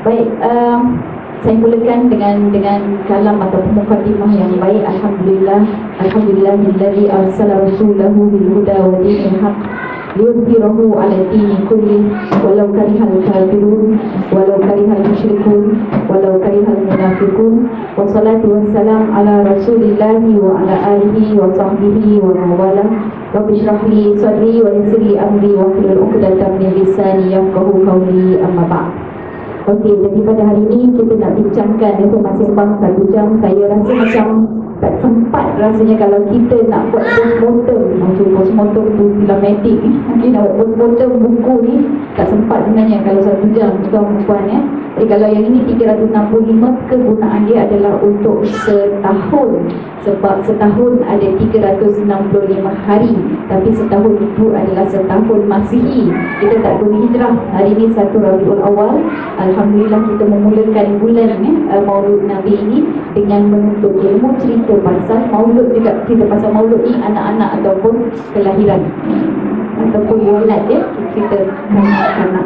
Baik, saya mulakan dengan kalam atau mukadimah yang baik. Alhamdulillahilladzi arsala rasulahu bil huda wa dinil haq liyudhhirahu 'ala dini kulli walau karihal kafirun walau karihal musyrikun walau karihal munafiqun. Wassalatu wassalam ala rasulillahi wa ala alihi wa sahbihi wa mawala. Rabbi shrah li sadri wa yassir li amri wa hlul 'uqdatam min lisani yafqahu qawli, amma ba'd. Okey, jadi pada hari ini kita nak bincangkan masih sembang 1 jam. Saya rasa macam tak sempat rasanya kalau kita nak buat postmortem. Macam postmortem tu film medik ni, mungkin nak buat postmortem buku ni tak sempat sebenarnya kalau 1 jam tuan-tuan ya. Jadi kalau yang ini 365, kegunaan dia adalah untuk setahun. Sebab setahun ada 365 hari, tapi setahun itu adalah setahun Masihi. Kita tak guna hijrah. Hari ini 1 Rabiul Awal. Alhamdulillah kita memulakan bulan Maulud Nabi ini dengan menuntut ilmu, cerita pasal Maulud juga. Cerita pasal Maulud ni anak-anak ataupun kelahiran ataupun yolad ya, cerita anak-anak.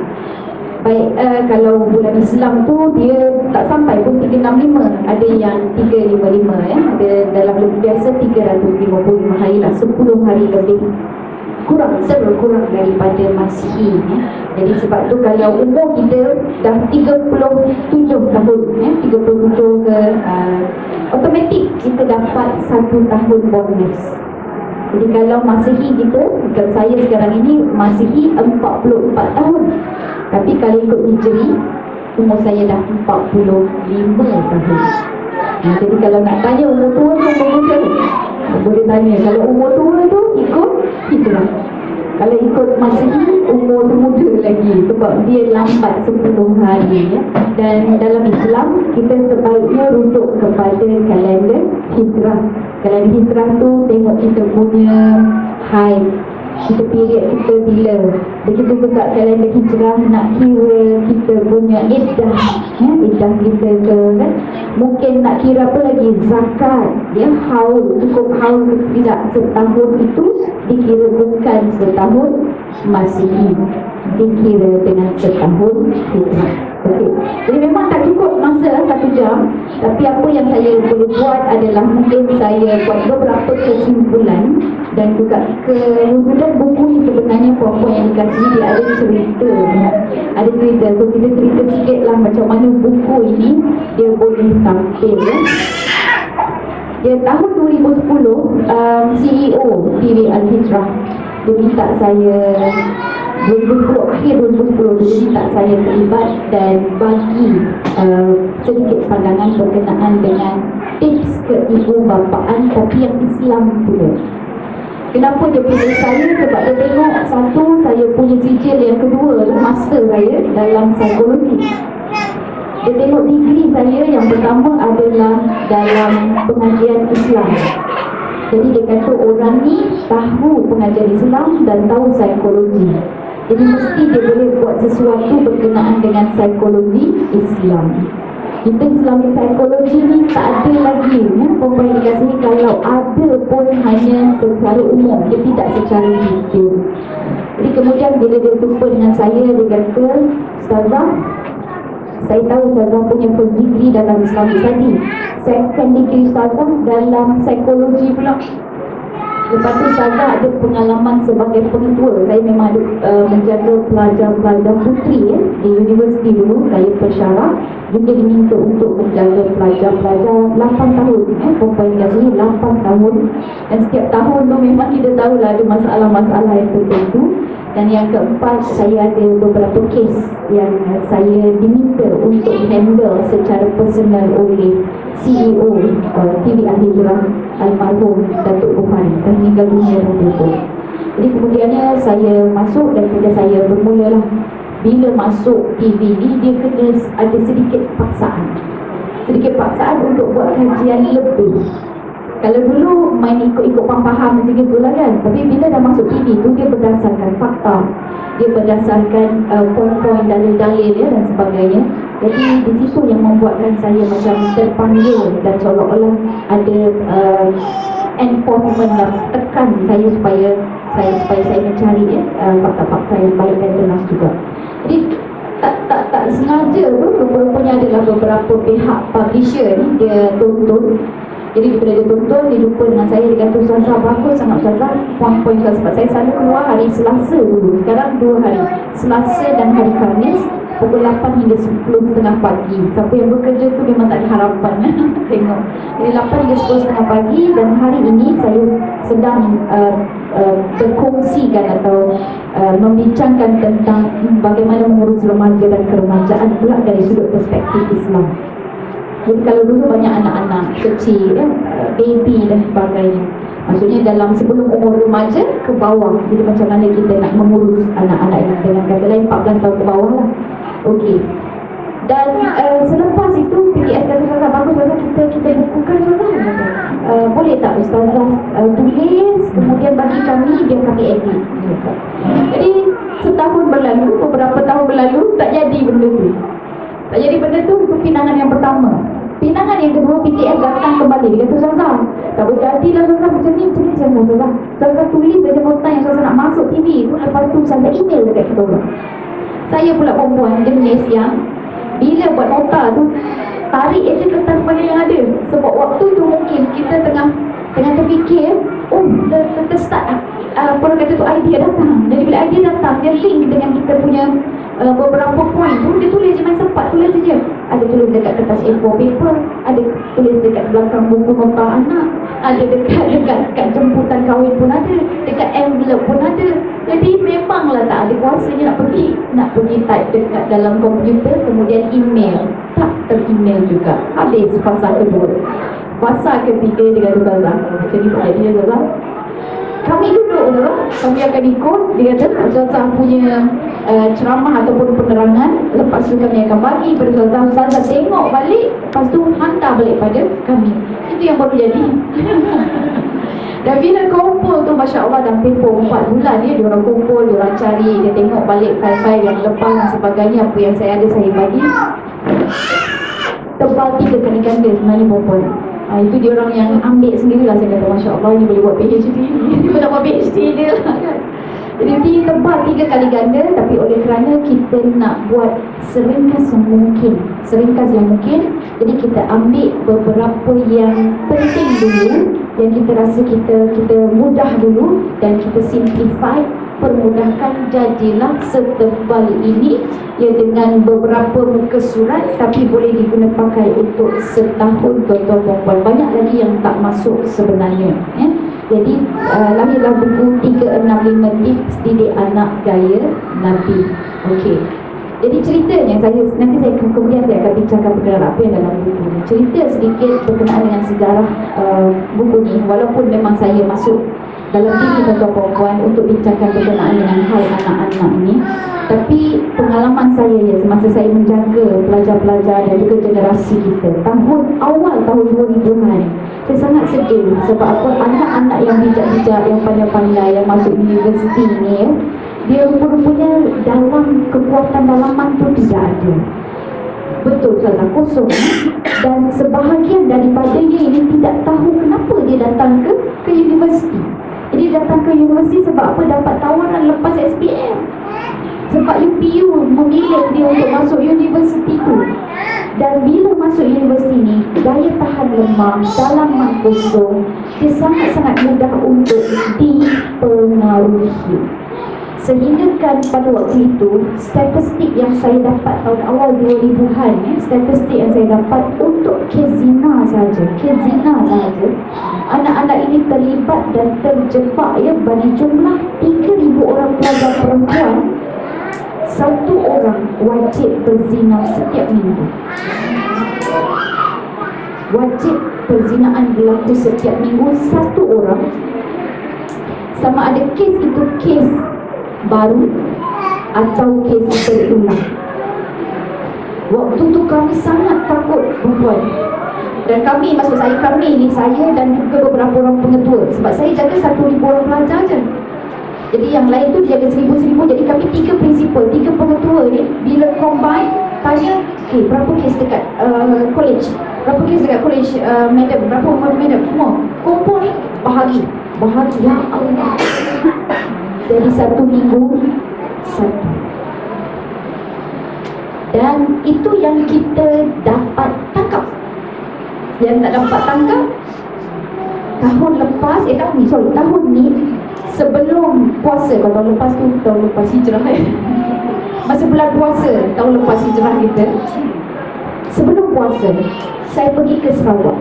Baik, kalau bulan Islam tu dia tak sampai pun 365, ada yang 355 ya. Ada dalam lebih biasa 355 hari lah, 10 hari lebih kurang daripada Masihi ya. Jadi sebab tu kalau umur kita dah 37 tahun ya, 37 ke automatik kita dapat 1 tahun bonus. Jadi kalau Masihi kita, bukan saya sekarang ini Masihi 44 tahun. Tapi kalau ikut Hijri, umur saya dah 45 tahun. Jadi kalau nak tanya umur tua tu umur muda, boleh tanya. Kalau umur tua tu ikut Hijrah. Kalau ikut Masihi, umur tu muda lagi. Sebab dia lambat 10 hari ya. Dan dalam Islam, kita sebaiknya rujuk kepada kalender Hijrah. Kalender Hijrah tu tengok kita punya haid, kita period kita bila. Begitu juga kalender Hijrah nak kira kita punya iddah ya, iddah kita ke kan. Mungkin nak kira apa lagi, zakat ya, haul, cukup haul tidak, setahun itu dikira bukan setahun Masihi, dikira dengan setahun Hijrah. Okey. Jadi memang tak cukup masa 1 jam. Tapi apa yang saya boleh buat adalah mungkin saya buat beberapa kesimpulan dan juga kewujudan buku ni. Sebenarnya puan-puan yang dikasihi, dia ada cerita. Ada cerita. So kita cerita sikit lah macam mana buku ini dia boleh tampil ya. Dia tahun 2010 CEO TV Al-Hijrah dia minta saya 2010, akhir 2010 dia minta saya terlibat dan bagi sedikit pandangan berkenaan dengan tips keibubapaan tapi yang Islam pula. Kenapa dia pilih saya? Sebab dia tengok, satu, saya punya sijil, yang kedua master saya dalam psikologi. Dia tengok degree saya, yang pertama adalah dalam pengajian Islam. Jadi dia kata orang ni tahu pengajian Islam dan tahu psikologi. Jadi mesti dia boleh buat sesuatu berkenaan dengan psikologi Islam. Kita Islamic psikologi ni tak ada lagi ya, perempuan yang dikasihi. Kalau ada pun hanya secara umum, dia tidak secara detail. Jadi kemudian bila dia jumpa dengan saya, dia kata, Ustazah, saya tahu Ustazah punya first degree dalam Islamic study, second degree Ustazah dalam psikologi pula. Lepas tu Ustazah ada pengalaman sebagai pengetua. Saya memang ada menjaga pelajar-pelajar putri ya, di universiti dulu. Saya pensyarah, juga diminta untuk menjaga pelajar-pelajar 8 tahun ya, perempuan yang sini 8 tahun. Dan setiap tahun tu memang kita tahulah ada masalah-masalah yang tertentu. Dan yang keempat, saya ada beberapa kes yang saya diminta untuk handle secara personal oleh CEO TV Al-Hijrah almarhum Datuk Bukhari, dan meninggal dunia tahun itu. Jadi kemudiannya saya masuk dan kemudian saya bermulalah. Bila masuk TV ni, dia kena ada sedikit paksaan untuk buat kajian lebih. Kalau dulu main ikut-ikut faham macam gitu lah kan. Tapi bila dah masuk TV tu, dia berdasarkan fakta, dia berdasarkan poin-poin, dalil-dalil ya, dan sebagainya. Jadi di situ yang membuatkan saya macam terpanggil dan seolah-olah ada enforcement yang tekan saya supaya saya mencari fakta-fakta yang baik dan jelas juga. Jadi tak tak sengaja tu rupa-rupanya adalah beberapa pihak publisher ni dia tuntut. Jadi bila dia tuntut, dia jumpa dengan saya, dia kata Ustazah bagus sangat Ustazah, poin-poin Ustazah. Sebab saya selalu keluar hari Selasa dulu, sekarang 2 hari, Selasa dan hari Khamis pukul 8 hingga 10.30 pagi. Siapa yang bekerja tu memang tak ada harapan tengok. Jadi 8 hingga 10.30 pagi. Dan hari ini saya sedang berkongsikan atau membincangkan tentang bagaimana mengurus remaja dan keremajaan pula dari sudut perspektif Islam. Jadi kalau dulu banyak anak-anak kecil, baby dan sebagainya, maksudnya dalam sebelum umur remaja ke bawah. Jadi macam mana kita nak mengurus anak-anak ini, dengan kata lain 14 tahun ke bawah lah. Okey. Dan selepas itu PTS kata Ustazah bagus Ustazah, kita bukukan Ustazah. Boleh tak Ustazah tulis kemudian bagi kami, biar kami edit. Jadi setahun berlalu, beberapa tahun berlalu, tak jadi benda tu. Tak jadi benda tu, itu pinangan yang pertama. Pinangan yang kedua, PTS datang kembali. Dia kata Ustazah, tak boleh jadilah Ustazah macam ni saya mau Ustazah. Ustazah tulis saja nota yang Ustazah nak masuk TV. Lepas tu Ustazah email dekat kita orang. Saya pula perempuan jenis yang bila buat nota tu tarik je kertas mana yang ada. Sebab waktu tu mungkin kita tengah terfikir, start orang kata tu idea datang. Jadi bila idea datang, dia link dengan kita punya beberapa poin tu, dia tulis je, main sempat tulis je. Ada tulis dekat kertas A4 paper, ada tulis dekat belakang buku nota anak, ada dekat jemputan kahwin pun ada, dekat envelope pun ada. Jadi memanglah tak ada kuasanya nak pergi type dekat dalam komputer, kemudian email. Tak ter-email juga. Habis fasa kedua. Fasa ketiga dia kata Ustazah, jadi tak jadi Ustazah. Kami duduk Ustazah, kami akan ikut. Dia kata Ustazah punya ceramah ataupun penerangan, lepas tu kami akan bagi pada Ustazah. Ustazah tengok balik, lepas tu hantar balik pada kami. Itu yang baru jadi. Dan bila kumpul tu, Masya Allah, dalam tempoh 4 bulan dia orang kumpul, dia orang cari, dia tengok balik file-file yang lepas dan sebagainya. Apa yang saya ada, saya bagi. Tebal 3 kali ganda sebenarnya perempuan. Itu dia orang yang ambil sendirilah. Saya kata Masya Allah, ini boleh buat PhD. Dia pun nak buat PhD dia lah kan. Jadi dia tebal 3 kali ganda. Tapi oleh kerana kita nak buat seringkas yang mungkin, jadi kita ambil beberapa yang penting dulu, yang kita rasa kita mudah dulu, dan kita simplify, permudahkan. Jadilah setebal ini, ya, dengan beberapa muka surat, tapi boleh digunakan pakai untuk setahun tuan-tuan perempuan. Banyak lagi yang tak masuk sebenarnya, ya. Jadi lahirlah buku 365 Tips Didik Anak Gaya Nabi. Okey. Jadi ceritanya nanti saya akan bincangkan perkara apa yang dalam buku ni. Cerita sedikit berkenaan dengan sejarah buku ni, walaupun memang saya masuk dalam diri tuan-tuan perempuan untuk bincangkan berkenaan dengan hal anak-anak ini, tapi pengalaman saya semasa saya menjaga pelajar-pelajar dan juga generasi kita awal tahun 2000-an, saya sangat sedih. Sebab apa? Anak-anak yang bijak-bijak, yang pandai-pandai, yang masuk universiti ni, dia rupanya dalam kekuatan dalaman tu tidak ada. Betul Ustazah, kosong. Dan sebahagian daripadanya ini tidak tahu kenapa dia datang ke universiti. Jadi datang ke universiti sebab apa? Dapat tawaran lepas SPM. Sebab UPU memilih dia untuk masuk universiti tu. Dan bila masuk universiti ni, daya tahan lemah, dalaman kosong, dia sangat-sangat mudah untuk dipengaruhi. Sehingga kan pada waktu itu, statistik yang saya dapat tahun awal 2000-an, statistik yang saya dapat untuk kes zina saja, anak-anak ini terlibat dan terjebak, ya, bagi jumlah 3,000 orang pelajar perempuan, 1 orang wajib berzina setiap minggu. Wajib perzinaan berlaku setiap minggu, 1 orang. Sama ada kes itu kes baru atau kes berulang. Waktu tu kami sangat takut perempuan. Dan kami, maksud saya dan juga beberapa orang pengetua. Sebab saya jaga 1,000 orang pelajar je. Jadi yang lain tu jaga 1,000. Jadi kami 3 prinsipal, 3 pengetua ni, bila combine, tanya, okay, berapa kes dekat college, berapa kes dekat college, madam, berapa umur madam, semua kumpul ni, bahagi, ya Allah. Jadi 1 minggu 1. Dan itu yang kita dapat tangkap. Yang tak dapat tangkap tahun lepas, tahun ni sebelum puasa. Kalau tahun lepas tu, tahun lepas hijrah masa bulan puasa tahun lepas hijrah kita, sebelum puasa saya pergi ke Sarawak.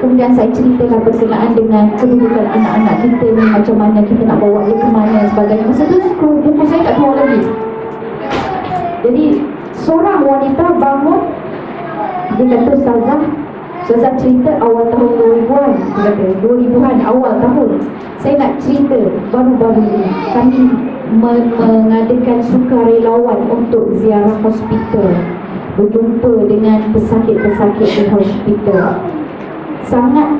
Kemudian saya ceritakan berkenaan dengan kedudukan anak-anak kita ni, macam mana kita nak bawa dia ke mana sebagainya. Masa tu buku saya tak keluar lagi. Jadi seorang wanita bangun, dia kata, Ustazah cerita awal tahun 2000-an. Dia kata 2000-an, awal tahun. Saya nak cerita baru-baru ini kami mengadakan sukarelawan untuk ziarah hospital, berjumpa dengan pesakit-pesakit di hospital. Sangat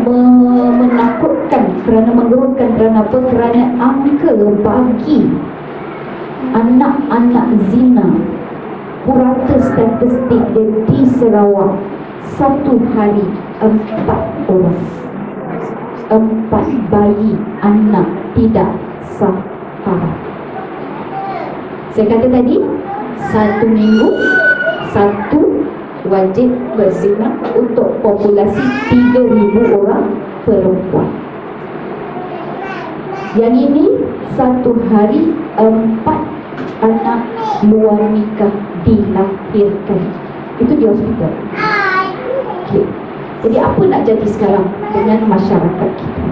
menakutkan kerana menggerunkan. Kerana apa? Kerana angka bagi anak-anak zina, purata statistik di Sarawak, satu hari 4 orang, 4 bayi anak tidak sah haram. Saya kata tadi, satu minggu satu wajib berzina untuk populasi 3,000 orang perempuan. Yang ini satu hari 4 anak luar nikah dilahirkan. Itu di hospital. Okay. Jadi apa nak jadi sekarang dengan masyarakat kita?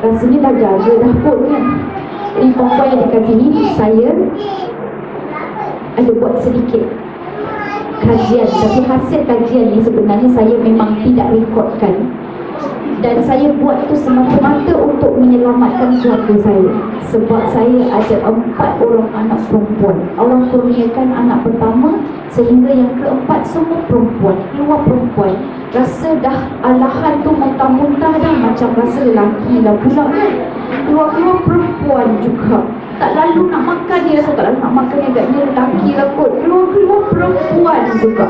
Rasanya dah jaga dah pun kan. Jadi perempuan yang dekat sini, saya ada buat sedikit kajian. Tapi hasil kajian ni sebenarnya saya memang tidak rekodkan. Dan saya buat itu semata-mata untuk menyelamatkan keluarga saya. Sebab saya ada 4 orang anak perempuan. Allah kurniakan anak pertama, sehingga yang keempat semua perempuan. Keluar perempuan, rasa dah alahan tu muntah-muntah dah, macam rasa lelaki lah pula kan. Keluar-keluar perempuan juga, tak lalu nak makan dia, rasa tak lalu nak makan dia, agaknya lelaki lah kot. Keluar-keluar perempuan juga,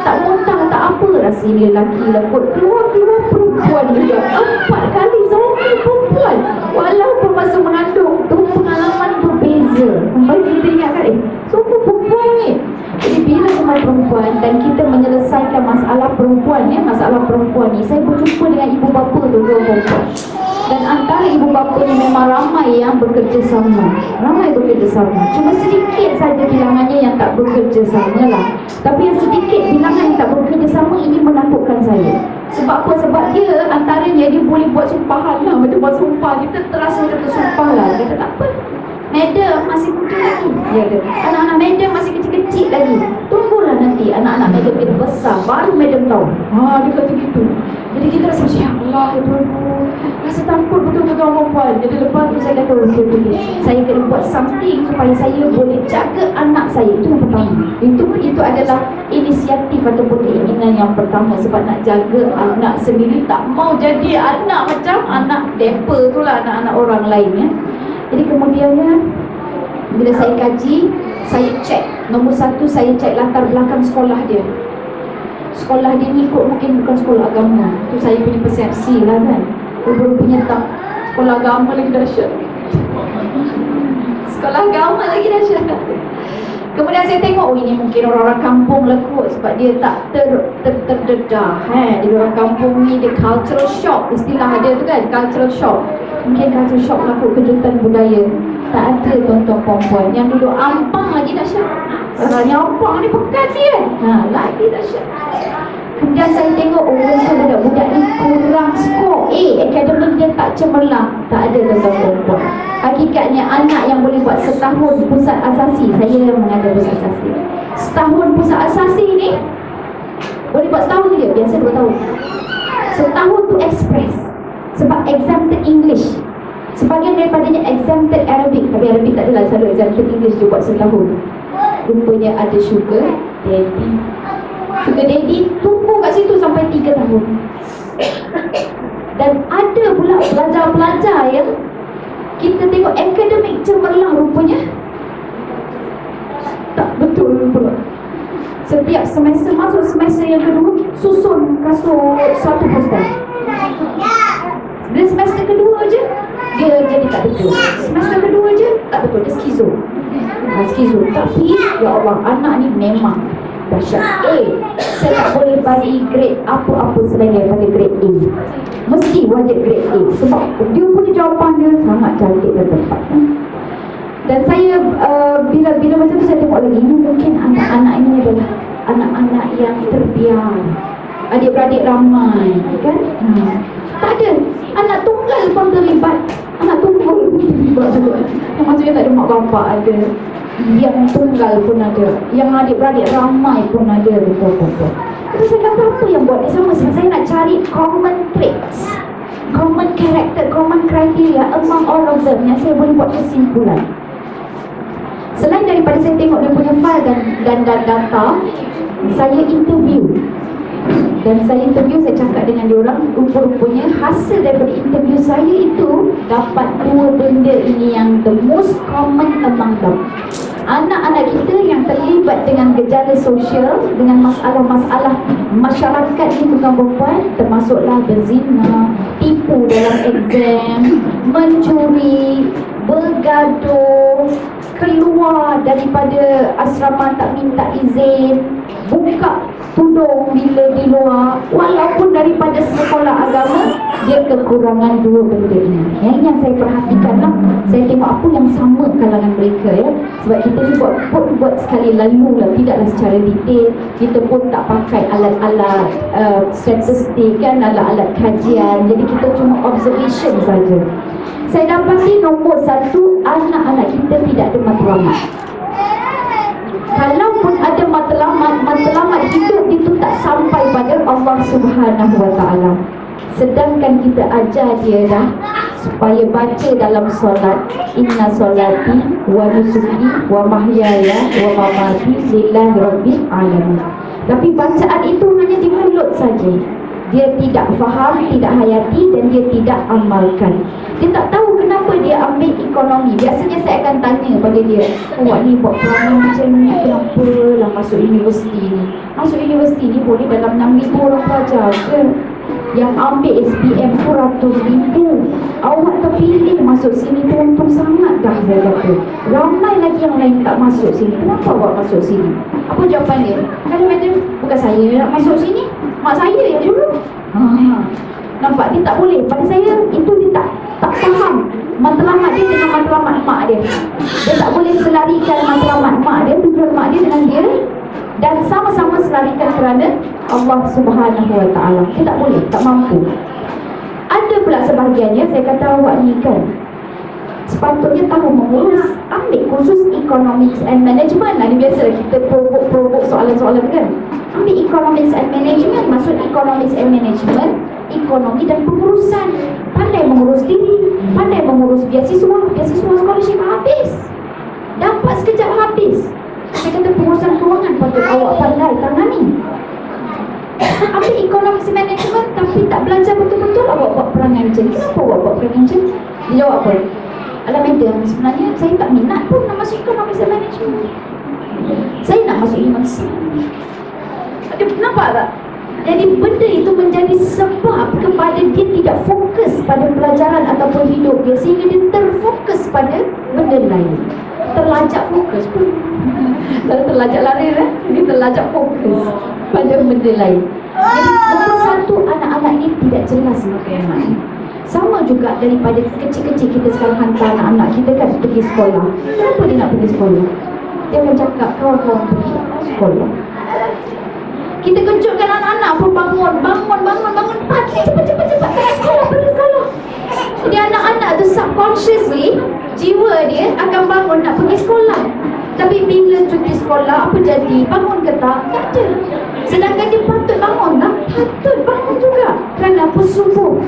tak muntah tak apa, rasa ini lelaki lah kot. Keluar-keluar perempuan juga, 4 kali zombie perempuan. Walaupun masa mengandung tu pengalaman berbeza. Baik kita ingat kan, semua perempuan ni. Jadi bila semua perempuan dan kita menyelesaikan masalah perempuan ni, saya berjumpa dengan ibu bapa tu, 2 perempuan. Dan antara ibu bapa ni memang ramai yang bekerjasama. Cuma sedikit saja bilangannya yang tak bekerjasama lah. Tapi yang sedikit bilangan yang tak bekerjasama ini menakutkan saya. Sebab apa? Sebab dia antaranya dia boleh buat sumpahan lah. Macam buat sumpah, kita terasa macam tersumpah lah. Dia kata tak apa, madam masih muda lagi. Dia kata anak-anak madam masih kecil-kecil lagi. Tunggulah nanti anak-anak madam kita besar, baru madam tahu. Dia kata gitu. Jadi kita rasa macam, ya Allah, ya Tuhan, rasa takut betul-betul orang perempuan. Jadi lepas tu saya kata, okay, saya kena buat something supaya saya boleh jaga anak saya. Itu yang pertama. Itu adalah inisiatif ataupun keinginan yang pertama. Sebab nak jaga anak sendiri, tak mau jadi anak macam anak depa tu lah, anak-anak orang lain ya. Jadi kemudiannya bila saya kaji, saya cek. Nombor 1, saya cek latar belakang sekolah dia. Sekolah dia ni ikut mungkin bukan sekolah agama. Itu saya punya persepsi lah kan. Rupa-rupanya tak. Sekolah agama lagi dahsyat. Kemudian saya tengok, ini mungkin orang-orang kampung lah kot. Sebab dia tak terdedah. Dia orang kampung ni, dia cultural shock. Istilah dia tu kan, cultural shock. Mungkin cultural shock lah kot, kejutan budaya. Tak ada tuan-tuan perempuan yang duduk ampang lagi dahsyat. Orangnya ampang ni pekat dia kan. Lagi dahsyat. Kemudian saya tengok, budak-budak ni kurang skor akademik dia tak cemerlang. Tak ada tuan-tuan perempuan. Hakikatnya anak yang boleh buat setahun pusat asasi, saya yang mengajar pusat asasi. Setahun pusat asasi ni boleh buat setahun je, biasa 2 tahun. Setahun tu express. Sebab exempted English. Sebagian daripadanya exempted Arabic. Tapi Arabic tak adalah, selalu exempted English dia buat setahun. Rupanya ada sugar daddy. Sugar daddy tunggu kat situ sampai 3 tahun. Dan ada pula pelajar-pelajar yang kita tengok akademik cemerlang, rupanya tak betul pula. Setiap semester, masuk semester yang kedua, susun kasut satu poster. Bila semester kedua je, dia jadi tak betul. Semester kedua je, tak betul, dia skizo. Skizo. Tapi ya Allah, anak ni memang dahsyat A. Saya tak boleh bagi grade apa-apa selain daripada grade A. Mesti wajib grade A. Sebab dia punya jawapan dia sangat cantik dan tepat. Dan saya bila macam tu saya tengok lagi, ini mungkin anak-anak ini adalah anak-anak yang terbiar, adik-beradik ramai, kan? Tak ada anak tunggal pun terlibat. Anak tunggal pun terlibat juga. Yang maksudnya tak ada mak bapak ada, yang tunggal pun ada, yang adik-beradik ramai pun ada. Betul-betul. Tapi saya kata apa yang buat dia sama? Saya nak cari common traits, common character, common criteria among all of them yang saya boleh buat kesimpulan. Selain daripada saya tengok dia punya file dan data, saya interview. Dan saya cakap dengan dia orang, rupa-rupanya hasil daripada interview saya itu dapat dua benda ini yang the most common among them. Anak-anak kita yang terlibat dengan gejala sosial, dengan masalah-masalah masyarakat ni bukan perempuan, termasuklah berzina, tipu dalam exam, mencuri, bergaduh, keluar daripada asrama tak minta izin, buka tudung bila di luar, walaupun daripada sekolah agama, dia kekurangan dua benda ini. Yang saya perhatikan lah, saya tengok apa yang sama kalangan mereka ya. Sebab kita ni buat sekali lalu lah, tidaklah secara detail. Kita pun tak pakai alat-alat statistik kan, alat-alat kajian. Jadi kita cuma observation saja. Saya dapati nombor satu, anak-anak kita tidak ada matlamat. Kalaupun ada matlamat hidup itu tak sampai pada Allah Subhanahu Wa Taala. Sedangkan kita ajar dia dah supaya baca dalam solat, inna solati wa nusuki wa mahyaya wa mamati lillahi rabbil alamin. Tapi bacaan itu hanya di mulut saja. Dia tidak faham, tidak hayati dan dia tidak amalkan. Dia tak tahu kenapa dia ambil ekonomi. Biasanya saya akan tanya pada dia, awak ni buat perangai macam ni, kenapa lah masuk universiti ni? Masuk universiti ni boleh dalam 6,000 orang pelajar ke? Yang ambil SPM tu ratus ribu. Awak terpilih masuk sini tu untung sangat dah, saya kata. Ramai lagi yang lain tak masuk sini. Kenapa awak masuk sini? Apa jawapan dia? Kadang-kadang bukan saya nak masuk sini, mak saya yang dulu. Nampak? Dia tak boleh. Pada saya itu dia tak faham matlamat dia dengan matlamat mak dia. Dia tak boleh selarikan matlamat mak dia, tujuan mak dia dengan dia, dan sama-sama selarikan kerana Allah Subhanahu Wa Taala. Dia tak boleh, tak mampu. Ada pula sebahagiannya, saya kata awak ni kan sepatutnya tahu mengurus, ambil kursus Economics and Management. Ini biasa kita provok soalan-soalan kan. Ambil Economics and Management. Maksud Economics and Management, ekonomi dan pengurusan. Pandai mengurus diri, pandai mengurus beasiswa scholarship habis, dapat sekejap habis. Saya kata pengurusan kewangan patut awak pandai tangani. Ambil Economics and Management tapi tak belajar betul-betul awak buat perangai macam ni. Kenapa awak buat perangai macam ni? Dia jawab apa? Alah madam, sebenarnya saya tak minat pun nak masuk Economics and Management. Saya nak masuk universiti. Ada nampak tak? Jadi benda itu menjadi sebab kepada dia tidak fokus pada pelajaran ataupun hidup dia, sehingga dia terfokus pada benda lain. Terlajak fokus pun. Kalau terlajak lari lah, dia terlajak fokus pada benda lain. Jadi nombor satu, anak-anak ini tidak jelas matlamat. Sama juga daripada kecil-kecil kita sekarang hantar anak-anak kita kan pergi sekolah. Kenapa dia nak pergi sekolah? Dia akan cakap kawan-kawan pergi sekolah. Kita kejutkan anak-anak pun bangun pagi, cepat pergi sekolah. Jadi anak-anak tu subconsciously, jiwa dia akan bangun nak pergi sekolah. Tapi bila cuti sekolah, apa jadi? Bangun ke tak? Tak ada. Sedangkan dia patut bangun tak? Patut bangun juga. Kerana apa? Subuh.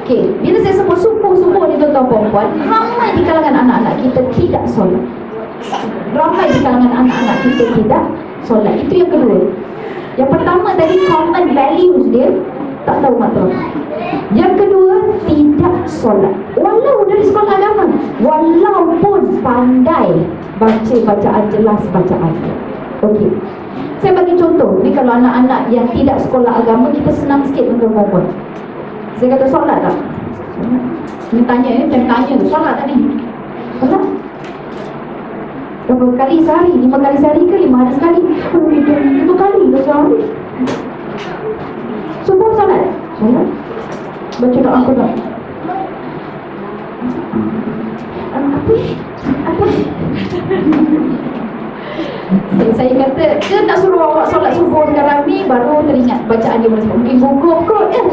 Okey, bila saya sebut subuh ni tuan-tuan perempuan, ramai di kalangan anak-anak kita tidak solat. Ramai di kalangan anak-anak kita tidak solat. Itu yang kedua. Yang pertama tadi, common values dia tak tahu matlamat. Yang kedua, tidak solat walau dari sekolah agama, walaupun pandai baca bacaan jelas bacaan. Okey, saya bagi contoh. Ni kalau anak-anak yang tidak sekolah agama, kita senang sikit untuk perempuan. Saya kata solat tak? Ni tanya tu, solat tak ni? Solat? Berapa kali sehari? 5 kali sehari ke 5 hari sekali? Oh, itu 5 kali sehari. Subuh solat? Solat. Baca doa aku tak? Apa? Saya kata, dia nak suruh awak solat subuh sekarang ni, baru teringat bacaan dia mungkin gugup kot kan?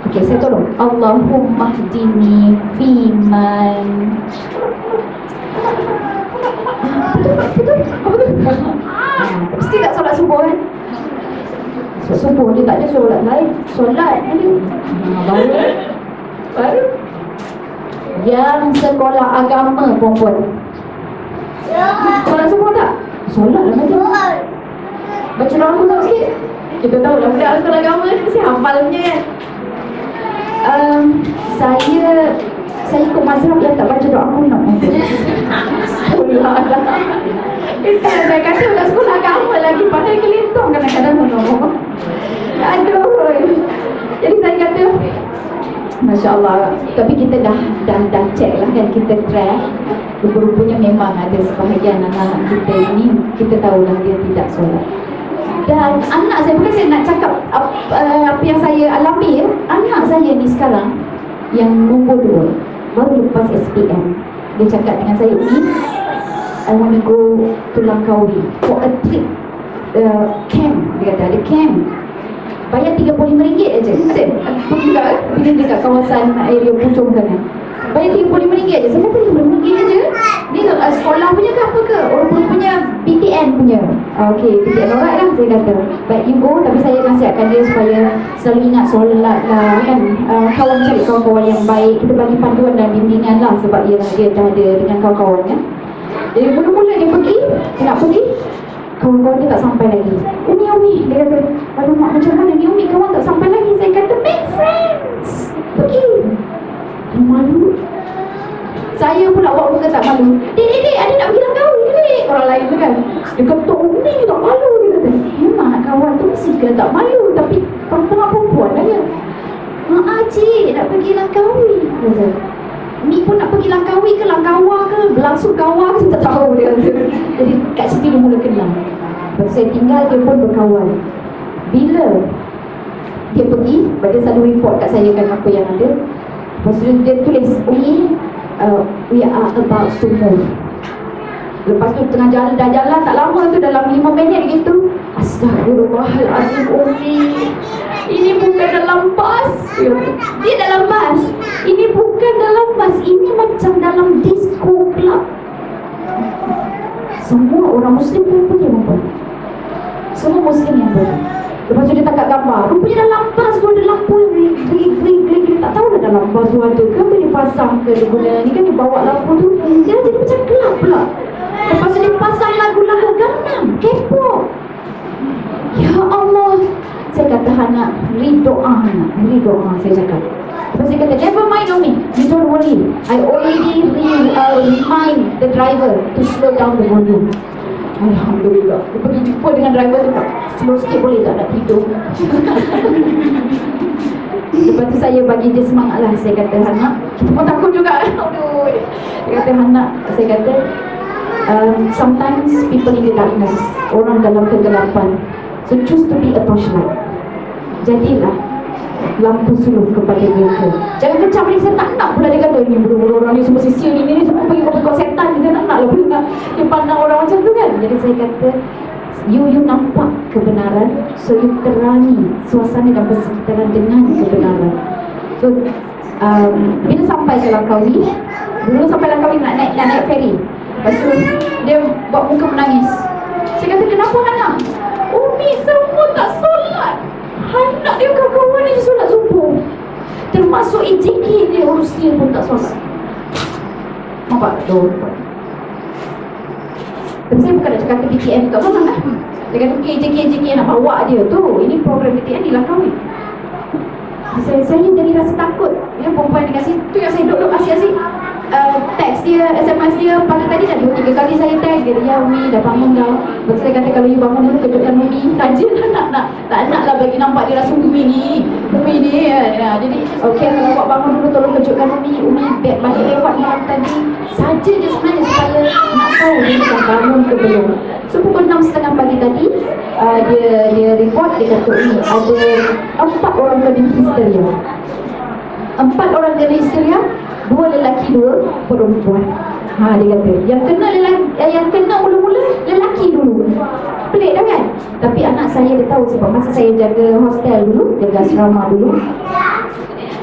Okey, saya tolong. Allahumma hdini fiman. Betul? Mesti tak solat subuh kan? Solat subuh dia tak ada solat lain. Solat dia baru yang sekolah agama perempuan. Solat subuh tak? Solat lah macam baca doa aku tak sikit. Kita tahu lah budak sekolah agama mesti hafalnya kan. Saya ikut mazhab yang tak baca doa kunut. Itu saya kata budak sekolah agama lagi pandai kelintong kadang-kadang menurut. Aduh. Jadi saya kata Masya Allah. Tapi kita dah check lah kan, kita track. Rupa-rupanya memang ada sebahagian anak-anak kita ini, kita tahulah dia tidak solat. Dan anak saya, bukan saya nak cakap apa yang saya alami ya. Anak saya ni sekarang yang nombor 2 baru lepas SPM, dia cakap dengan saya, I want to go to Langkawi for a trip, camp. Dia kata ada camp, bayar RM35 aja. Pergi dekat kawasan area Puchong sana, bayar RM35 aja. Saya kata RM35 aja. Ni sekolah punya ke apa ke? Orang punya PTN punya. Okey, PTN alright lah saya kata. Baik, you go. Tapi saya nasihatkan dia supaya selalu ingat solat lah kan. Kawan cari kawan-kawan yang baik. Kita bagi panduan dan bimbingan lah, sebab dia dah ada dengan kawan-kawan kan. Jadi mula-mula dia nak pergi, kawan-kawan dia tak sampai lagi. Umi, dia kata, aduh mak, macam mana ni Umi, kawan tak sampai lagi. Saya kata, make friends, pergi. Dia malu. Saya pula buat muka tak malu. Dek, ada nak pergi Langkawi ke dek? Orang lain tu kan, dia kata, Umi tak malu. Dia kata, memang nak kawan tu mesti kena tak malu. Tapi tengah perempuan lah dia. Cik, nak pergi Langkawi. Dia kata, ni pun nak pergi Langkawi ke Langkawa ke Langsung Kawa ke, saya tak tahu dia kata. Jadi kat situ dia mula kenal. Lepas saya tinggal, dia pun berkawan. Bila dia pergi, dia selalu report kat saya kan apa yang ada. Lepas tu dia tulis, we are about to move. Lepas tu tengah jalan, dah jalan tak lama tu, dalam 5 minit gitu, Astaghfirullahaladzim Umi, ini bukan dalam bas. Dia dalam bas. Ini bukan dalam bas, ini macam dalam disco club. Semua orang Muslim pun pergi nampak. Semua Muslim yang pergi. Lepas tu dia tangkap gambar, rupanya dalam bas tu ada lampu yang glik. Tak tahu lah dalam bas tu ada ke apa dia pasang ke, dia guna ni kan, dia bawa lampu tu, dia jadi macam gelap pula. Lepas tu dia pasang lagu-lagu Gangnam, K-pop. Ya Allah. Saya kata, Hana, beri doa saya cakap. Lepas saya kata, never mind Umi, you don't worry, I already remind the driver to slow down the volume. Alhamdulillah. Dia pergi jumpa dengan driver tu, slow sikit boleh tak, nak tidur. Lepas tu saya bagi dia semangat lah. Saya kata, Hana, kita pun takut juga. Aduh. Dia kata, Hana, saya kata, sometimes people in the darkness, orang dalam kegelapan, so choose to be a torchlight. Jadilah lampu suluh kepada mereka. Jangan kecam ni, saya tak nak pula dia kata, ni bulu-bulu orang ni semua sisir ni semua pergi kau setan. Saya tak nak lah pula dia pandang orang macam tu kan. Jadi saya kata, you nampak kebenaran, so you terangi suasana dan persekitaran dengan kebenaran. So bila sampai ke Langkawi, dulu sampai Langkawi nak naik ferry. Lepas tu dia buat muka menangis. Saya kata, kenapa Hana? Umi semua tak solat. Hana dia kawan-kawan dia solat subuh. Termasuk EJK dia, urus dia pun tak solat. Nampak tak? Tapi saya bukan nak cakap ke BTN tu tak faham kan. Dia kata EJK nak bawa dia tu. Ini program BTN di Langkawi. Saya jadi rasa takut. Dia perempuan dengan situ yang saya duduk asyik-asyik teks dia, SMS dia. Pada tadi dah 2-3 kali saya teks dia. Ya Umi dah bangun dah. Lepas saya kata, kalau you bangun dulu kejutkan Umi saja lah. Tak nak lah bagi nampak dia rasa Umi ni ya. Jadi okey, kalau awak bangun dulu tolong kejutkan Umi balik lewat malam tadi saja je sebenarnya, supaya nak tahu dia dah bangun ke belum. So pukul 6.30 pagi tadi, dia report, dia kata ni ada 4 orang kena histeria. 4 orang kena histeria, 2 lelaki 2 perempuan. Dia kata yang kena mula-mula lelaki dulu. Pelik dah kan? Tapi anak saya dia tahu sebab masa saya jaga hostel dulu, jaga asrama dulu,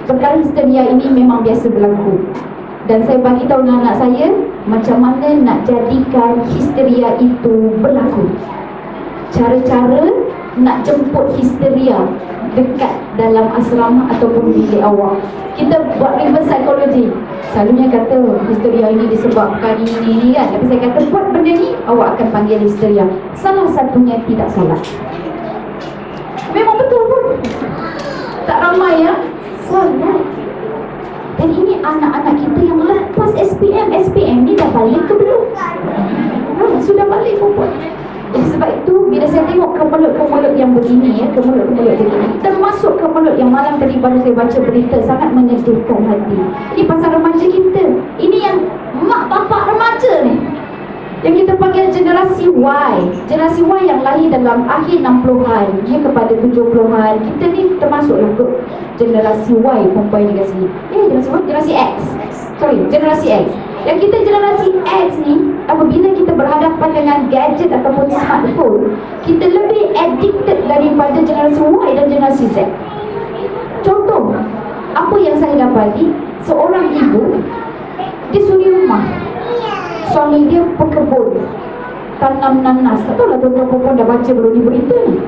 perkara histeria ini memang biasa berlaku. Dan saya bagi tahu dengan anak saya macam mana nak jadikan histeria itu berlaku. Cara-cara nak jemput histeria dekat dalam asrama ataupun bilik awak. Kita buat reverse psychology. Selalunya kata histeria ini disebabkan ini kan. Tapi saya kata buat benda ni, awak akan panggil histeria. Salah satunya tidak salah. Memang betul pun. Tak ramai ya. Salah. Dan ini anak-anak kita yang lepas SPM ni dah balik ke belum? Sudah balik pun. Jadi sebab itu bila saya tengok kemulut-kemulut yang begini ya, kemulut-kemulut begini, termasuk kemulut yang malam tadi baru saya baca berita, sangat menyedihkan hati. Ini pasal remaja kita. Ini yang mak bapak remaja ni, yang kita panggil generasi Y. Generasi Y yang lahir dalam akhir 60-an ya, kepada 70-an. Kita ni termasuklah ke generasi Y, perempuan di sini. Generasi X. Generasi X. Yang kita generasi X ni, apabila kita berhadapan dengan gadget ataupun smartphone, kita lebih addicted daripada generasi Y dan generasi Z. Contoh, apa yang saya dapati, seorang ibu, dia suri rumah, suami dia pekebun, tanam nanas. Tak tahu lah tuan-tuan perempuan dah baca belum ni berita ni.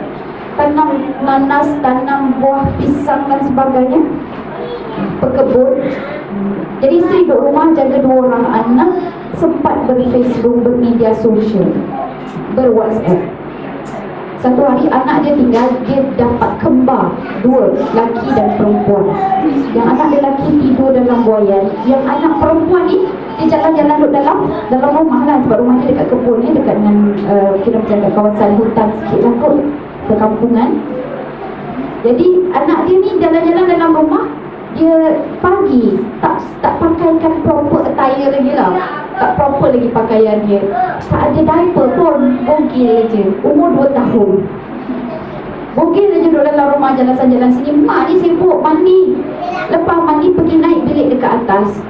Tanam nanas, tanam buah pisang dan sebagainya, pekebun. Jadi isteri duduk rumah jaga 2 orang anak, sempat berFacebook, bermedia sosial, berWhatsApp. Satu hari anak dia tinggal, dia dapat kembar 2, laki dan perempuan. Yang anak dia laki tidur dalam buaian, yang anak perempuan ni dia jalan-jalan duduk dalam rumah lah, sebab rumah dia dekat kebun ni, dekat dengan kira macam kat kawasan hutan sikit lah kot, perkampungan. Jadi anak dia ni jalan-jalan dalam rumah, dia pagi tak pakaikan proper attire lagi lah, tak proper lagi pakaian dia, tak ada diaper pun, bogil je, umur 2 tahun. Bogil je duduk dalam rumah, jalan-jalan sini. Mak ni sibuk mandi, lepas mandi pergi naik bilik dekat atas,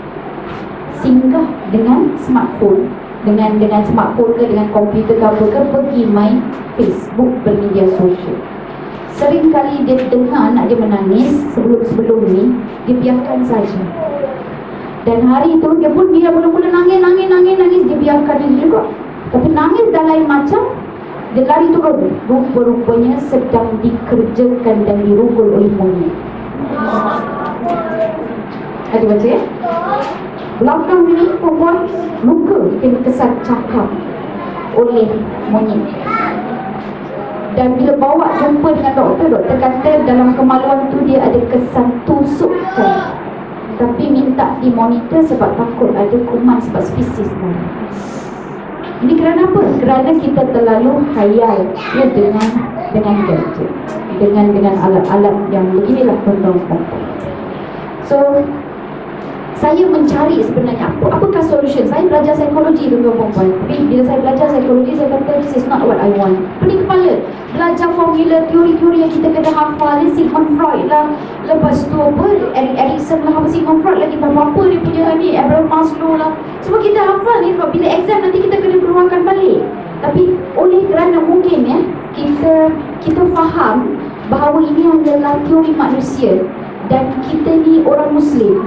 singgah dengan smartphone, dengan smartphone ke dengan komputer ke apa ke, pergi main Facebook, bermedia sosial. Sering kali dia dengar anak dia menangis sebelum ni, dia biarkan saja. Dan hari itu dia mula-mula nangis, dia biarkan dia juga. Tapi nangis dah lain macam, dia lari turun. Rupa-rupanya sedang dikerjakan dan dirugul oleh monyet. Ada baca ya? Belakang ni perempuan luka, kena kesan cakap oleh monyet. Dan bila bawa jumpa dengan doktor kata dalam kemaluan tu dia ada kesan tusukkan, tapi minta dimonitor sebab takut ada kuman sebab spesies lain. Ini kerana apa? Kerana kita terlalu khayal ya, dengan gadget, dengan alat-alat yang beginilah tuan-tuan. So saya mencari sebenarnya apakah solution. Saya belajar psikologi tuan-tuan perempuan. Tapi bila saya belajar psikologi, saya kata this is not what I want. Pening kepala, belajar formula, teori-teori yang kita kena hafal, Sigmund Freud lah, lepas tu apa, Erik Erikson lah, apa Sigmund Freud lagi, apa dia punya ni, Abraham Maslow lah. Semua kita hafal ni sebab bila exam nanti kita kena keluarkan balik. Tapi oleh kerana mungkin ya, kita faham bahawa ini adalah teori manusia dan kita ni orang Muslim,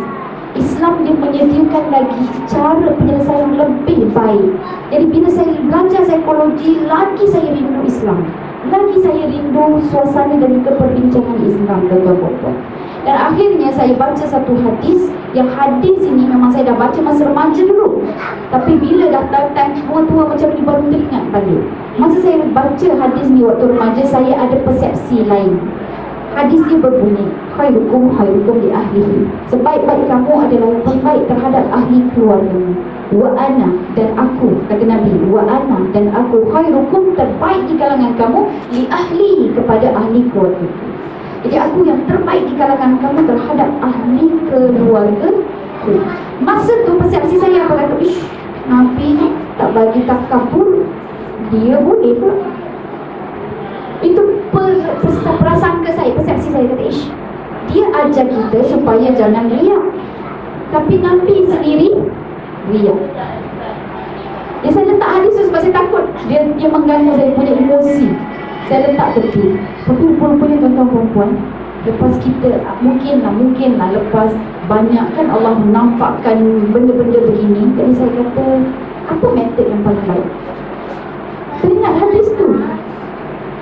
Islam dia menyediakan lagi cara penyelesaian lebih baik. Jadi bila saya belajar psikologi, lagi saya rindu Islam, lagi saya rindu suasana dan juga perbincangan Islam tuan-tuan. Dan akhirnya saya baca satu hadis, yang hadis ini memang saya dah baca masa remaja dulu, tapi bila dah time tua-tua macam ni baru teringat balik. Masa saya baca hadis ni waktu remaja, saya ada persepsi lain. Hadis dia berbunyi, khairukum li ahlihi, sebaik-baik kamu adalah yang terbaik terhadap ahli keluargamu. Wa ana, dan aku, kata Nabi, wa ana, dan aku, khairukum, terbaik di kalangan kamu, li ahli, kepada ahli keluarga. Jadi aku yang terbaik di kalangan kamu terhadap ahli keluarga. Masa tu persepsi saya apa kata, Nabi ni tak nak bagi takabur, dia boleh pun. Itu prasangka saya, persepsi saya, kata dia ajar kita supaya jangan riak. Tapi Nabi sendiri riak. Saya letak hadis tu sebab saya takut dia mengganggu saya punya emosi. Saya letak tepi. Tapi rupanya tuan-tuan perempuan, lepas kita mungkinlah lepas banyak kan Allah menampakkan benda-benda begini, jadi saya kata, apa metod yang paling baik? Teringat hadis tu.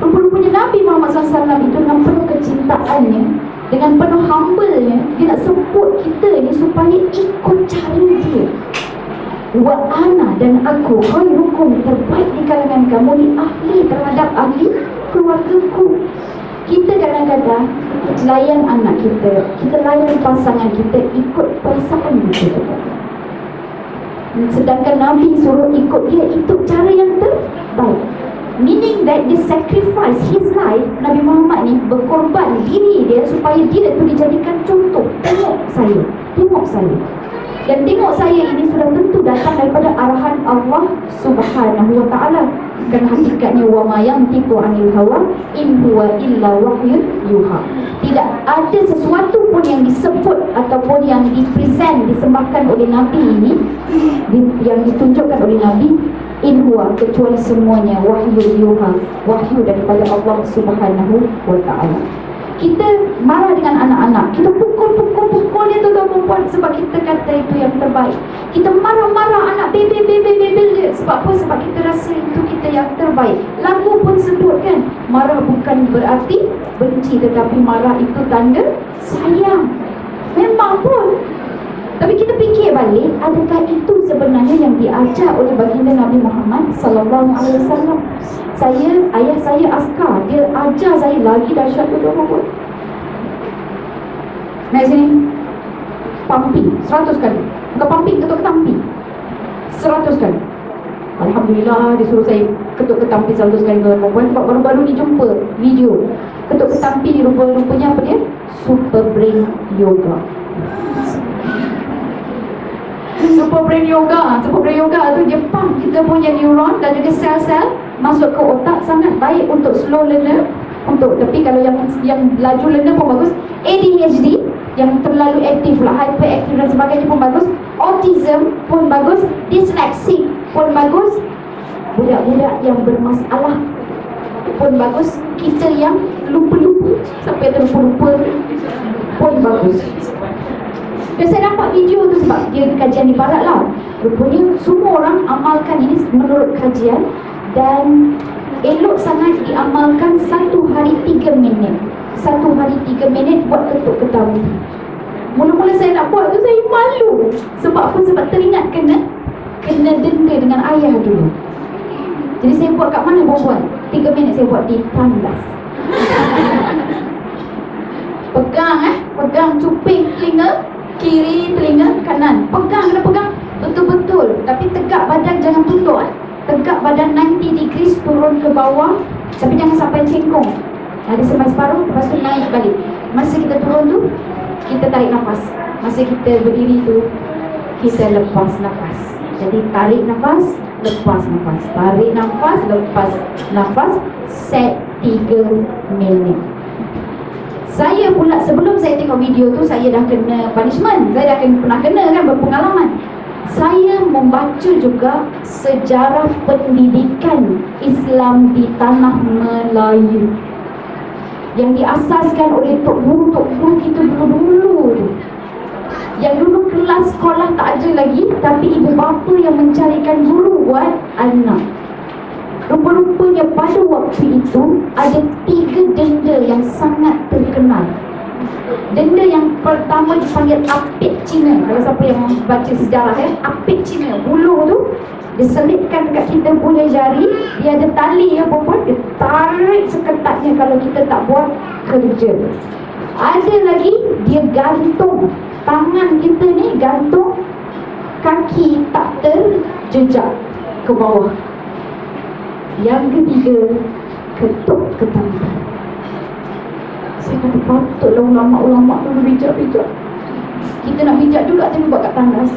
Rupanya Nabi Muhammad SAW itu dengan penuh kecintaannya, dengan penuh humble-nya, dia nak support kita ni supaya ikut cara dia. Wa ana, dan aku khairukum, terbaik di kalangan kamu, ni ahli terhadap ahli keluargaku. Kita kadang-kadang layan anak kita layan pasangan kita ikut perasaan kita. Sedangkan Nabi suruh ikut dia, itu cara yang terbaik. Meaning that dia sacrifice his life. Nabi Muhammad ni berkorban diri dia supaya dia tu dijadikan contoh. Tengok saya. Dan tengok saya ini sudah tentu datang daripada arahan Allah Subhanahu wa ta'ala. Dan hakikatnya wa ma yantiqu 'anil hawa in huwa illa wahyun yuha. Tidak ada sesuatu pun yang disebut ataupun yang dipresent, disembahkan oleh Nabi ini, yang ditunjukkan oleh Nabi, in huwa, kecuali semuanya wahyu yuha, wahyu daripada Allah Subhanahu wa ta'ala. Kita marah dengan anak-anak, kita pukul dia tuan-tuan perempuan sebab kita kata itu yang terbaik. Kita marah-marah anak bebel dia. Sebab apa? Sebab kita rasa itu kita yang terbaik. Lagu pun sebut kan, marah bukan berarti benci, tetapi marah itu tanda sayang. Memang pun. Tapi kita fikir balik, adakah itu sebenarnya yang diajar oleh baginda Nabi Muhammad SAW? Ayah saya askar, dia ajar saya lagi dahsyat tu apa? Naik sini, pumping 100 kali. Bukan pumping, ketuk ketampi 100 kali. Alhamdulillah, dia suruh saya ketuk ketampi 100 kali. Sebab baru-baru ni jumpa video ketuk ketampi, rupanya apa dia? Super Brain Yoga. Super Brain Yoga tu dia pump kita punya neuron dan juga sel-sel masuk ke otak, sangat baik untuk slow learner, tapi kalau yang laju learner pun bagus. ADHD yang terlalu aktif lah, hyperaktif dan sebagainya pun bagus. Autism pun bagus. Dyslexic pun bagus. Budak-budak yang bermasalah pun bagus. Kita yang lupa-lupa sampai terlupa-lupa pun bagus. Dan saya dapat video tu sebab dia kajian di barat lah. Rupanya semua orang amalkan ini menurut kajian, dan elok sangat diamalkan 1 hari 3 minit. 1 hari 3 minit buat ketuk ketampi. Mula-mula saya nak buat tu saya malu. Sebab apa? Sebab teringat kena denda dengan ayah dulu. Jadi saya buat kat mana perempuan? 3 minit saya buat di tandas. Pegang cuping telinga kiri, telinga kanan. Kena pegang betul-betul. Tapi tegak badan, jangan tutup. Tegak badan 90 degrees, turun ke bawah. Tapi jangan sampai cengkong. Ada semai separuh, lepas tu naik balik. Masa kita turun tu, kita tarik nafas. Masa kita berdiri tu, kita lepas nafas. Jadi tarik nafas, lepas nafas. Tarik nafas, lepas nafas. Set 3 minit. Saya pula sebelum saya tengok video tu, saya dah kena punishment. Saya dah pernah kena kan, berpengalaman. Saya membaca juga sejarah pendidikan Islam di tanah Melayu yang diasaskan oleh tok guru kita dulu. Yang dulu kelas sekolah tak ada lagi, tapi ibu bapa yang mencarikan guru buat anak. Rupa-rupanya pada waktu itu ada 3 denda yang sangat terkenal. Denda yang pertama dipanggil apit Cina. Kalau siapa yang baca sejarah apit Cina, bulu tu diselipkan dekat kita punya jari. Dia ada tali perempuan, dia tarik seketatnya kalau kita tak buat kerja. Ada lagi, dia gantung tangan kita ni, gantung kaki tak terjejak ke bawah. Yang ketiga, ketuk ketampi. Saya kata patutlah ulama-ulama tu bijak-bijak. Kita nak bijak juga tapi buat kat tandas.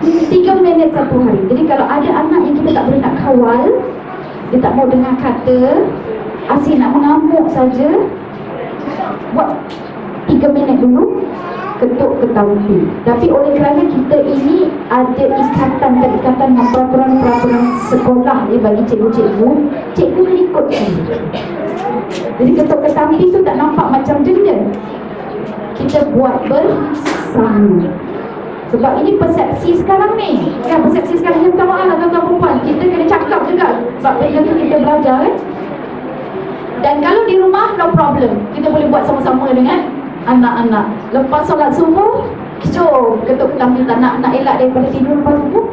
3 minit satu hari. Jadi kalau ada anak yang kita tak boleh nak kawal, dia tak mau dengar kata, asyik nak mengamuk saja, buat 3 minit dulu, ketuk ke tampi. Tapi oleh kerana kita ini ada ikatan dengan peraturan-peraturan sekolah bagi cikgu-cikgu, cikgu mengikutkan. Jadi ketuk ke tampi tu tak nampak macam denda. Kita buat bersama. Sebab ini persepsi sekarang ni. Kan persepsi sekarang ni, minta maaf lah tuan-tuan perempuan, kita kena cakap juga. Sebab benda tu kita belajar kan. Dan kalau di rumah, no problem, kita boleh buat sama-sama dengan anak-anak. Lepas solat subuh, jom ketuk ketampi. Tak nak elak daripada tidur lepas subuh,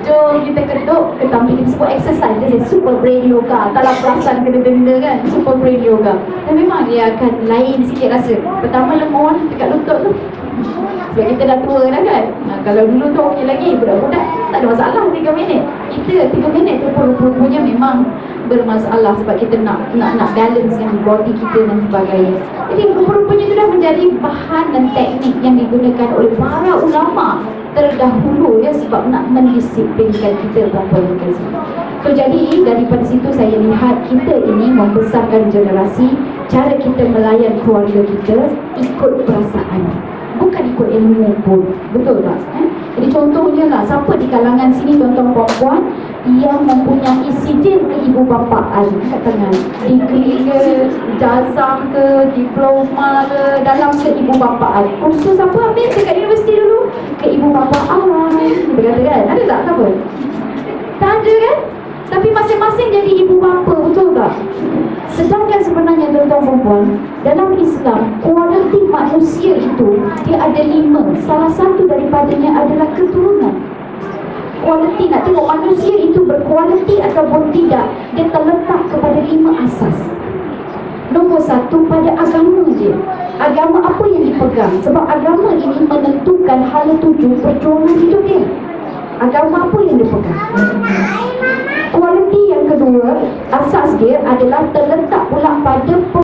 jom kita ketuk ketampi. Kita sebut exercise. Dia super brain yoga. Taklah perasan kena denda kan. Super brain yoga. Dan memang dia akan lain sikit rasa. Pertama lemon dekat lutut tu, sebab kita dah tua dah kan. Kalau dulu tu okey lagi, budak-budak tak ada masalah 3 minit. Kita 3 minit tu pun memang bermasalah sebab kita nak balance dengan body kita dan sebagainya. Jadi rupanya itu dah menjadi bahan dan teknik yang digunakan oleh para ulama terdahulu ya, sebab nak mendisiplinkan kita berapa lokasi. So jadi daripada situ saya lihat kita ini membesarkan generasi, cara kita melayan keluarga kita ikut perasaan, bukan ikut ilmu pun. Betul tak? Jadi contohnya lah, siapa di kalangan sini tuan-tuan puan-puan yang mempunyai sidin keibubapaan kat tangan, degree ke, jazam ke, diploma ke dalam keibubapaan? Kursus apa ambil dekat universiti dulu? Keibubapaan. Kita kata kan? Ada tak siapa? Tak ada kan? Tapi masing-masing jadi ibu bapa, betul tak? Sedangkan sebenarnya tuan-tuan perempuan, dalam Islam, kualiti manusia itu dia ada 5. Salah satu daripadanya adalah keturunan. Kualiti, nak tengok manusia itu berkualiti ataupun tidak, dia terletak kepada 5 asas. Nombor 1, pada agama dia. Agama apa yang dipegang? Sebab agama ini menentukan hala tuju perjuangan hidup dia. Agama apa yang dipegang? Kualiti yang kedua, asas dia adalah terletak pula pada